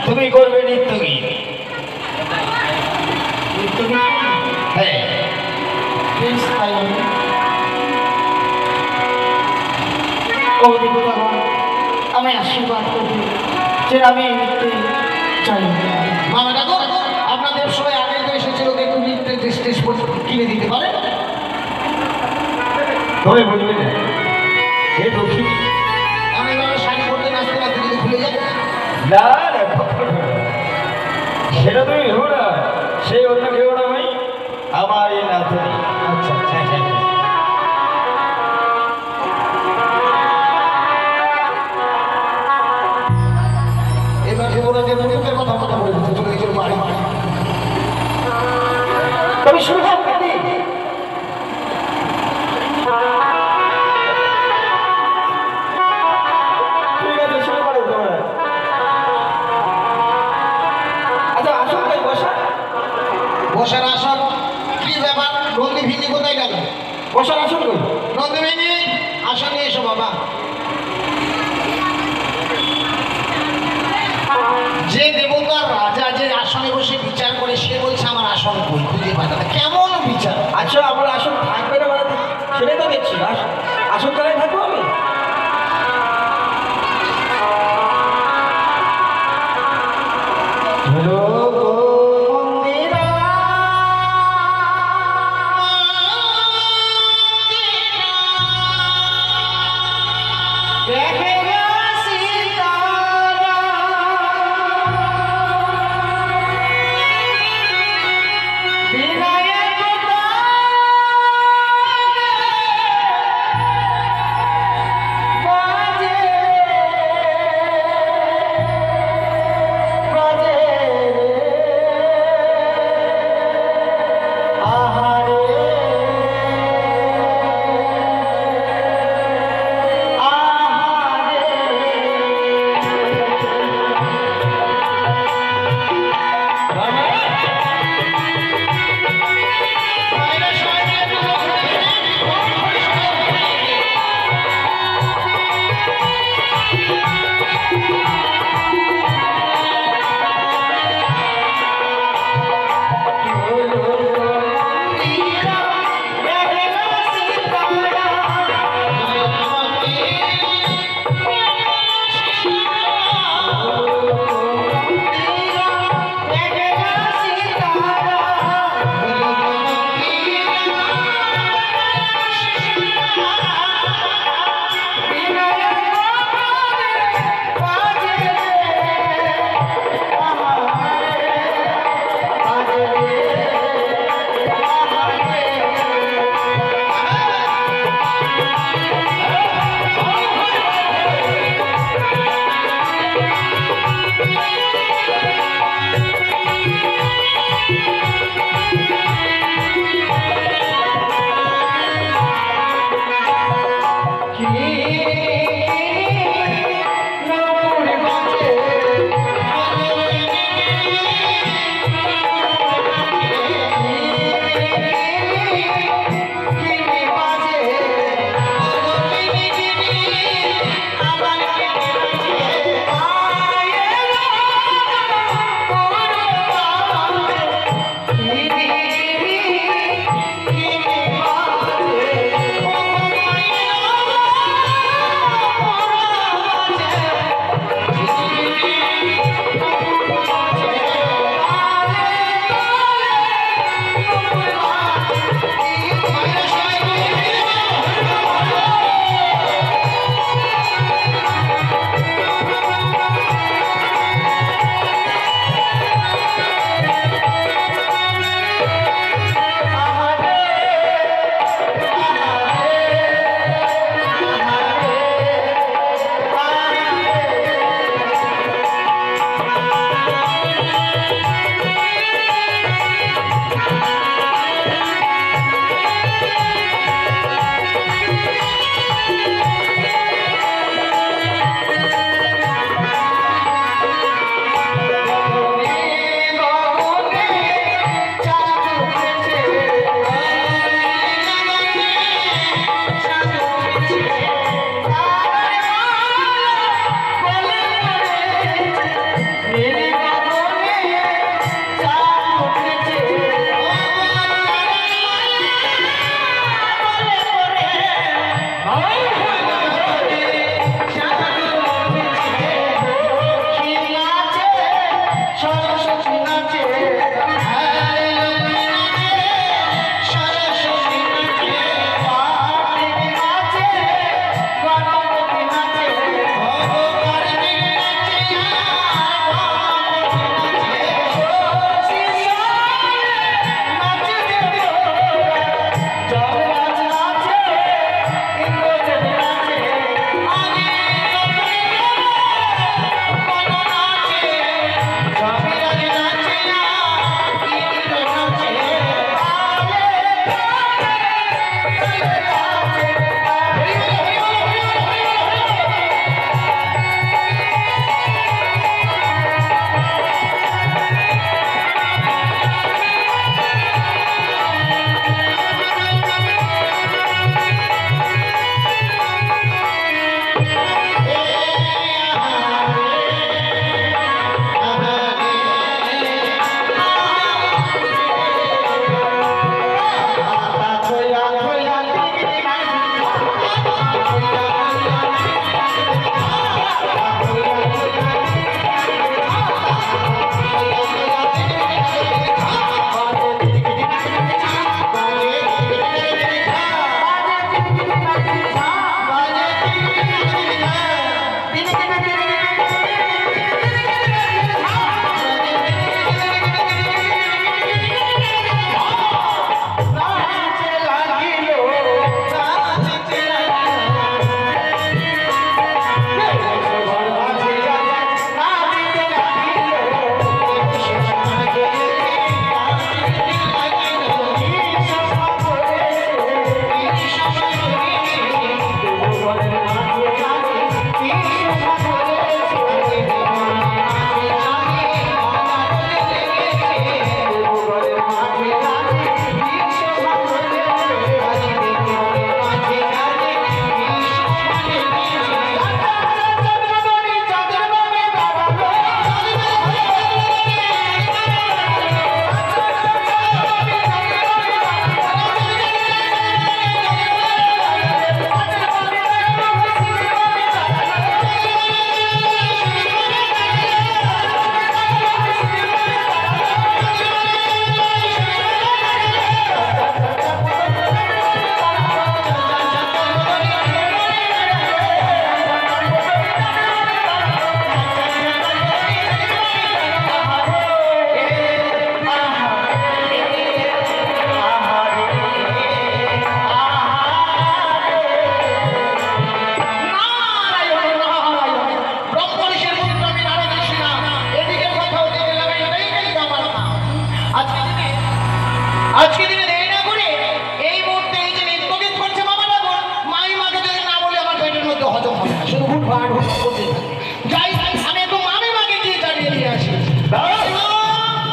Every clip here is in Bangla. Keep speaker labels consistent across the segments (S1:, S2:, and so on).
S1: তুমি করবে নৃত্য গীত। হ্যাঁ,
S2: আমি আশীর্বাদ করবি যে আমি এই নৃত্যে চাই।
S3: মামা ডাকো, আপনাদের সবাই আগে তো এসেছিল, একটু নৃত্যের স্টেজ কিনে দিতে পারে?
S1: তবে বুঝবে না হে দক্ষিণ।
S3: আমি এভাবে শাড়ি পরতে নাচতে নাচতে যদি ভুলে যাই।
S1: না না, কখনো না। সেটা তুমি ভেবো না, সেই অন্য কেউ না ভাই, আমার এই নাতনি।
S3: আচ্ছা আচ্ছা,
S1: হ্যাঁ হ্যাঁ।
S3: এবার ভেবো না যে মুখের কথা কথা বলে দিতে চলে গেছিল বাড়ি বাড়ি।
S2: তবে শুরু হোক কালি।
S1: ঠিক আছে, শুরু করো তোমরা। আচ্ছা আসুন ভাই, বসা।
S3: বসার আসন কি ব্যাপার? নন্দী ভিন্দি কোথায় গেল?
S1: বসার আসুন কই?
S3: নন্দী ভিন্দি আসন নিয়ে এসো বাবা। যে দেবতার রাজা যে আসনে বসে বিচার করে, সে বলছে আমার আসন কই, খুঁজে পায় না। কেমন বিচার?
S1: আচ্ছা আমার আসন থাকবে না, মানে সেটাই তো দেখছি। আসন তলায় থাকবো আমি। হ্যালো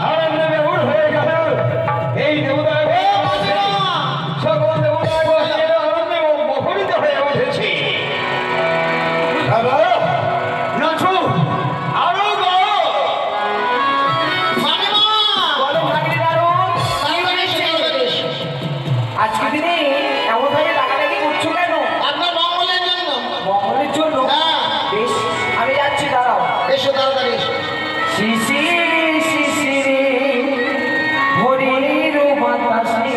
S1: আনন্দে উড় হয়ে গেল এই দেবতা সকল দেবতা আনন্দে মুখরিত হয়ে উঠেছে। বাবা নাচু আরো গাও।
S2: বলো ভাগ্নে দারুণ, আজকে দিনে এমন ভাবে ডাকাডাকি করছো কেন?
S3: আপনার মঙ্গলের জন্য।
S2: মঙ্গলের জন্য?
S3: হ্যাঁ।
S2: বেশ, আমি যাচ্ছি, দাঁড়াও।
S3: এসো তাড়াতাড়ি এসো।
S2: শিশির শিশিরে ভোরের বাতাসে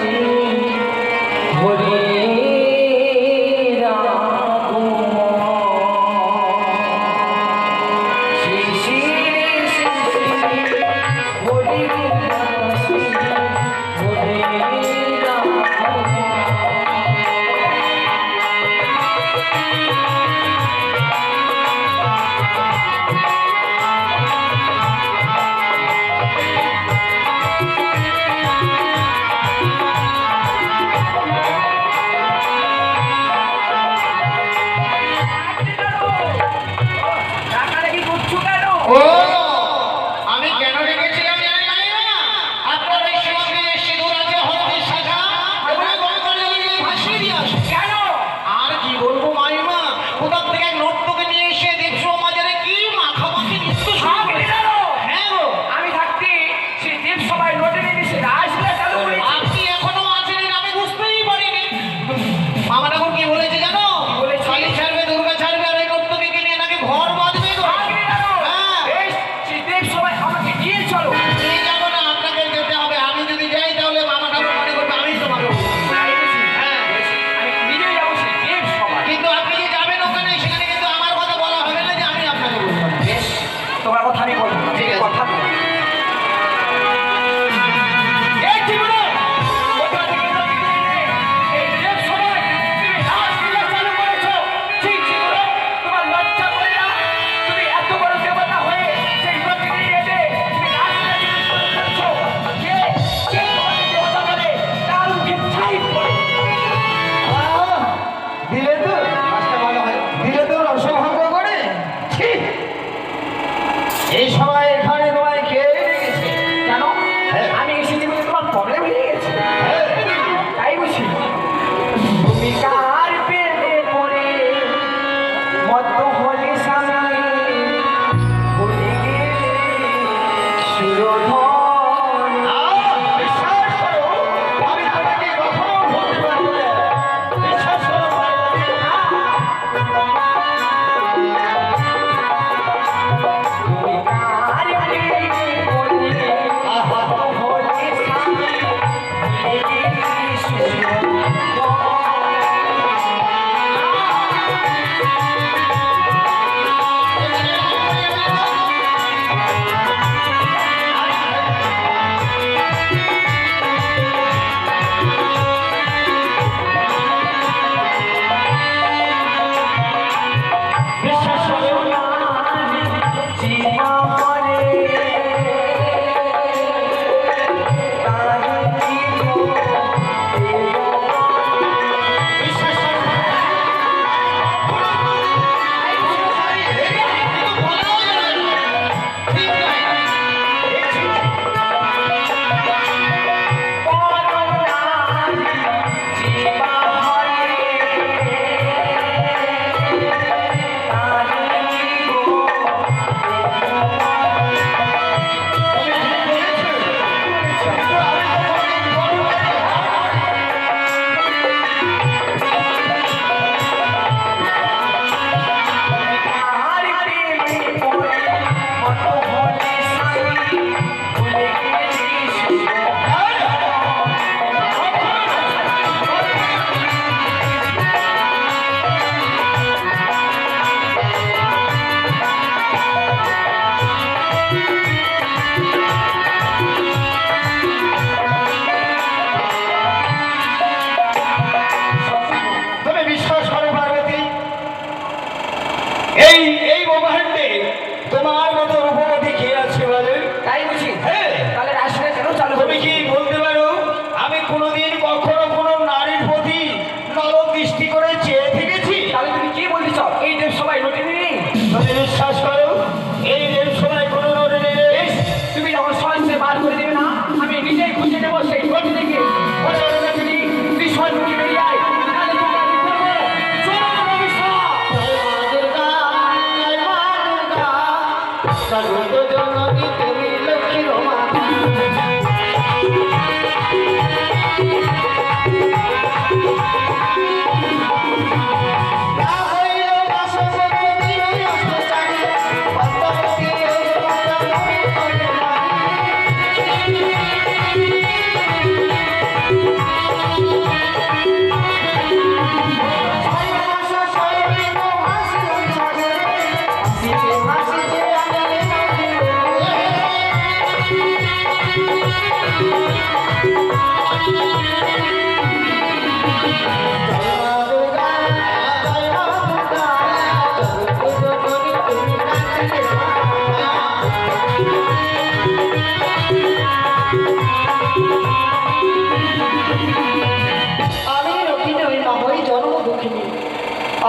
S2: ভোরের আগমন। শিশির শিশিরে ভোরের বাতাসে ভোরের আগমন।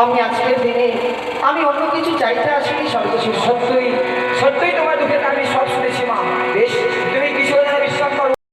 S2: আমি আজকের দিনে আমি অন্য কিছু চাইতে আসিনি সর্বশেষ।
S1: সত্যই সত্যই তোমার দুঃখের আমি সব শুনেছি মা। বেশ